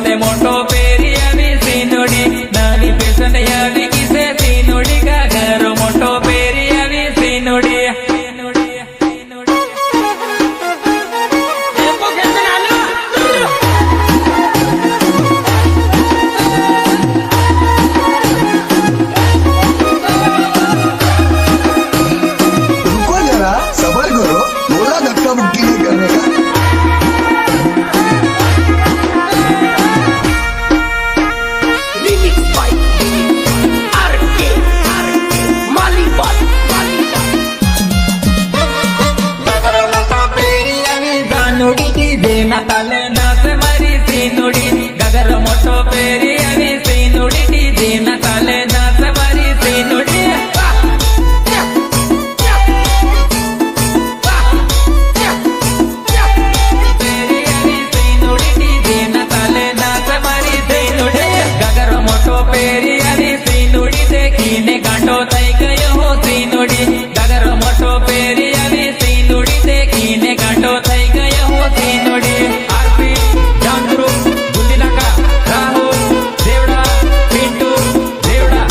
તે મોટો પેરી આવી સીનોડી નાની પેશન યાદી કિસે સીનોડી ઘાઘરો મોટો પેરી આવી સીનોડી रुको जरा सबर करो बोला धक्का मुक्की नहीं करने का Remix by RK Malibat नुड़ी डीजे नताले नाच मारी सीनुड़ी गगर मोटो पेरी अभी सीनुड़ी डीजे नताले नाच मारी सीनुड़ी पेरी अभी सीनुड़ी डीजे नताले नाच मारी सीनुड़ी गगर मोटो पेरी अभी सीनुड़ी देखीने गांडो थई गयो हो सीनुड़ी गगर मोटो पेरी अभी सीनुड़ी देखीने गांडो थई गयो हो सीनुड़ी आरपी जांद्रू गुंदिनाका राहुल देवड़ा पिंटू देवड़ा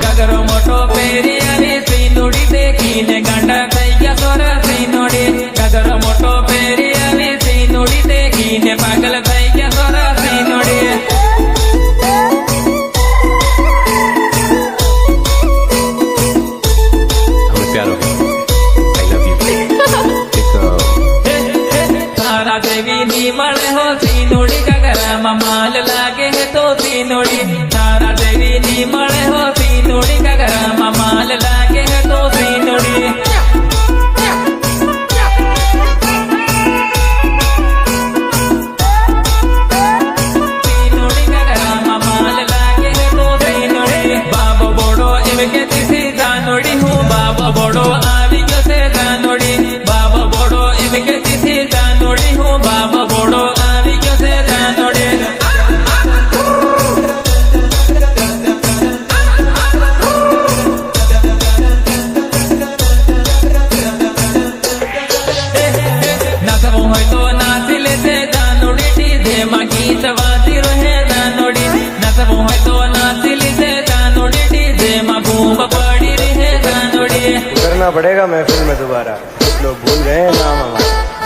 गगर मोटो पेरी अभी सीनुड़ी देखीने गांडा थई गया सोरा सीनुड़ी गगर मोटो पेरी अभी सीनुड़ी देखीने पागल थई गया सोरा सीनुड़ी हमें प्यार हो गया आई लव यू एक तारा देवी नी मळे हो सीनुड़ी गगरमा माल लागे है तो सीनुड़ी तारा देवी नी मळे हो सीनुड़ी गगरमा माल लागे है तो सीनुड़ी सीनुड़ी गगरमा माल लागे है तो सीनुड़ी बाबो बोडो इनके तिसी जानोड़ी हूँ बाबो बोडो आवी गयो से जानोड़ी बाबो बोडो इनके तिसी जानोड़ी हूँ बाबो बोडो आवी गयो से जानोड़ी नाचवो होय तो नाची लेते जानोड़ी डीजे मा गीत वाजी रहे जानोड़ी नाचवो होय तो नाची लेते जानोड़ी डीजे मा बूम पड़ी रहे जानोड़ी करना पड़ेगा महफिल में दोबारा कुछ लोग भूल गए हैं नाम हमारा